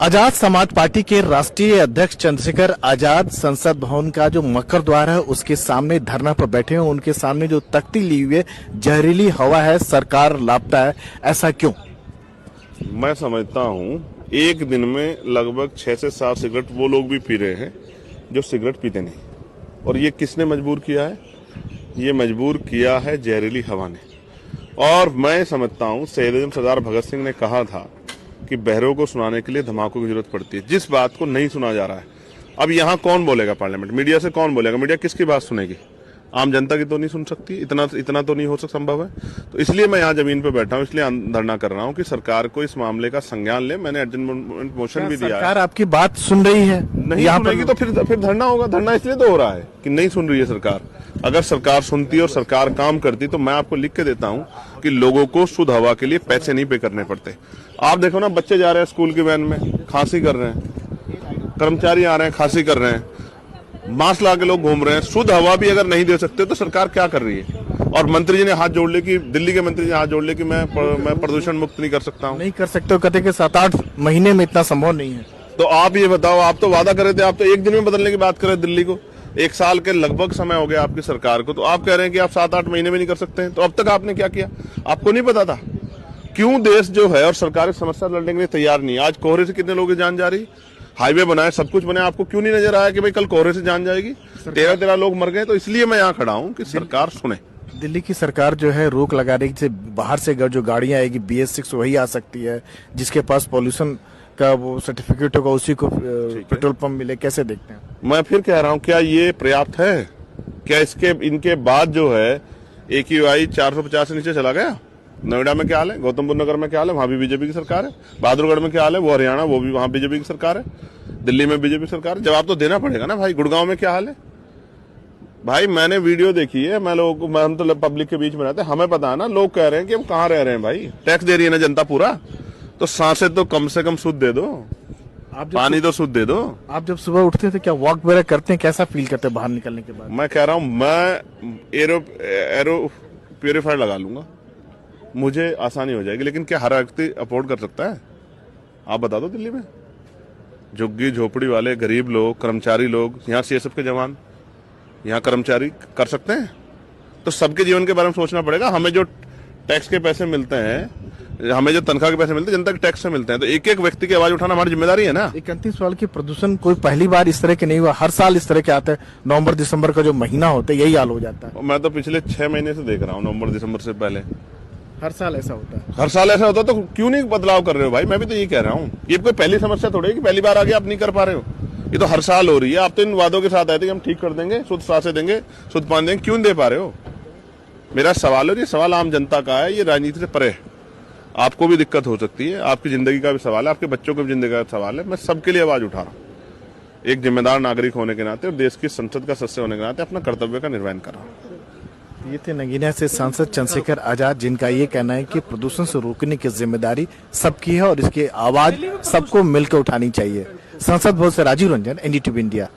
Azad Samaj party के राष्ट्रीय अध्यक्ष चंद्रशेखर आजाद संसद भवन का जो मकर द्वार है उसके सामने धरना पर बैठे हैं। उनके सामने जो तख्ती ली हुई है, जहरीली हवा है, सरकार लापता है, ऐसा क्यों? मैं समझता हूं एक दिन में लगभग 6 से 7 सिगरेट वो लोग भी पी रहे हैं जो सिगरेट पीते नहीं। और ये किसने मजबूर किया है? ये मजबूर किया है जहरीली हवा ने। और मैं समझता हूं शहीद सरदार भगत सिंह ने कहा था कि बहरों को सुनाने के लिए धमाकों की जरूरत पड़ती है, जिस बात को नहीं सुना जा रहा है। अब यहाँ कौन बोलेगा? पार्लियामेंट मीडिया से कौन बोलेगा? मीडिया किसकी बात सुनेगी? आम जनता की तो नहीं सुन सकती। इतना तो नहीं हो सकता, संभव है। तो इसलिए मैं यहाँ जमीन पे बैठा हूँ, इसलिए धरना कर रहा हूँ कि सरकार को इस मामले का संज्ञान ले। मैंने अर्जेंट मोशन भी दिया है। सरकार आपकी बात सुन रही है? नहीं सुनेगी तो फिर धरना होगा। धरना इसलिए तो हो रहा है कि नहीं सुन रही है सरकार। अगर सरकार सुनती और सरकार काम करती तो मैं आपको लिख के देता हूँ कि लोगों को शुद्ध हवा के लिए पैसे नहीं पे करने पड़ते। आप देखो ना, बच्चे जा रहे हैं स्कूल की वैन में, खांसी कर रहे हैं, कर्मचारी आ रहे हैं, खांसी कर रहे हैं, मास्क ला के लोग घूम रहे हैं। शुद्ध हवा भी अगर नहीं दे सकते तो सरकार क्या कर रही है? और मंत्री जी ने हाथ जोड़ ले कि दिल्ली के मंत्री जी ने हाथ जोड़ ले कि मैं प्रदूषण मुक्त नहीं कर सकता हूँ। नहीं कर सकते हो, कहते कि 7-8 महीने में इतना संभव नहीं है। तो आप ये बताओ, आप तो वादा कर रहे थे, आप तो एक दिन में बदलने की बात कर रहे थे दिल्ली को। 1 साल के लगभग समय हो गया आपकी सरकार को, तो आप कह रहे हैं कि आप 7-8 महीने में नहीं कर सकते हैं। तो अब तक आपने क्या किया? आपको नहीं पता था? क्यों देश जो है और सरकार इस समस्या लड़ने के लिए तैयार नहीं? आज कोहरे से कितने लोगों की जान जा रही? हाईवे बनाए, सब कुछ बने, आपको क्यों नहीं नजर आया कि भाई कल कोहरे से जान जाएगी? 13 लोग मर गए। तो इसलिए मैं यहाँ खड़ा हूँ कि सरकार सुने। दिल्ली की सरकार जो है रोक लगा रही है, बाहर से जो गाड़ियां आएगी BS6 वही आ सकती है, जिसके पास पॉल्यूशन का वो सर्टिफिकेट होगा उसी को पेट्रोल पंप मिले। कैसे देखते हैं? मैं फिर कह रहा हूँ, क्या ये पर्याप्त है? क्या इनके बाद जो है AQI 450 से नीचे चला गया? नोएडा में क्या हाल है? गौतम बुद्ध नगर में क्या हाल है? वहां भी बीजेपी की सरकार है। बहादुरगढ़ में क्या हाल है? वो हरियाणा, वो भी वहां बीजेपी की सरकार है। दिल्ली में बीजेपी सरकार है। जवाब तो देना पड़ेगा ना भाई। गुड़गांव में क्या हाल है भाई? मैंने वीडियो देखी है। हम तो पब्लिक के बीच में रहते हैं, हमें पता है ना। लोग कह रहे हैं कि हम कहाँ रह रहे हैं भाई, टैक्स दे रही है ना जनता पूरा, तो सांसें तो कम से कम शुद्ध दे दो, पानी तो शुद्ध दे दो। आप जब सुबह उठते थे क्या वॉक वगैरह करते हैं? कैसा फील करते हैं बाहर निकलने के बाद? मैं कह रहा हूँ, मैं एरो प्यूरिफायर लगा लूंगा, मुझे आसानी हो जाएगी। लेकिन क्या हर व्यक्ति अफोर्ड कर सकता है? आप बता दो। दिल्ली में झुग्गी झोपड़ी वाले गरीब लोग, कर्मचारी लोग, यहाँ CSF के जवान, यहाँ कर्मचारी कर सकते हैं? तो सबके जीवन के बारे में सोचना पड़ेगा। हमें जो टैक्स के पैसे मिलते हैं, हमें जो तनख्वाह के पैसे मिलते हैं, जनता के टैक्स से मिलते हैं, तो एक एक व्यक्ति की आवाज उठाना हमारी जिम्मेदारी है ना। एक अंतिम सवाल की, प्रदूषण कोई पहली बार इस तरह के नहीं हुआ, हर साल इस तरह के आते हैं। नवंबर दिसंबर का जो महीना होता है यही हाल हो जाता है। मैं तो पिछले 6 महीने से देख रहा हूँ, नवंबर दिसंबर से पहले हर साल ऐसा होता है। हर साल ऐसा होता है। तो क्यों नहीं बदलाव कर रहे हो भाई? मैं भी तो यही कह रहा हूँ। ये कोई पहली समस्या थोड़ी है कि पहली बार आगे आप नहीं कर पा रहे हो। ये तो हर साल हो रही है। आप तो इन वादों के साथ आए थे कि हम ठीक कर देंगे, शुद्ध सांसें देंगे, शुद्ध पानी देंगे, क्यों नहीं दे पा रहे हो? मेरा सवाल है, ये सवाल आम जनता का है, ये राजनीति से परे है। आपको भी दिक्कत हो सकती है, आपकी जिंदगी का भी सवाल है, आपके बच्चों की जिंदगी का सवाल है। मैं सबके लिए आवाज उठा रहा हूँ, एक जिम्मेदार नागरिक होने के नाते और देश की संसद का सदस्य होने के नाते अपना कर्तव्य का निर्वहन कर रहा हूँ। ये थे नगीना से सांसद चंद्रशेखर आजाद, जिनका ये कहना है कि प्रदूषण से रोकने की जिम्मेदारी सबकी है और इसकी आवाज सबको मिलकर उठानी चाहिए। संसद भवन से राजीव रंजन, NDTV इंडिया।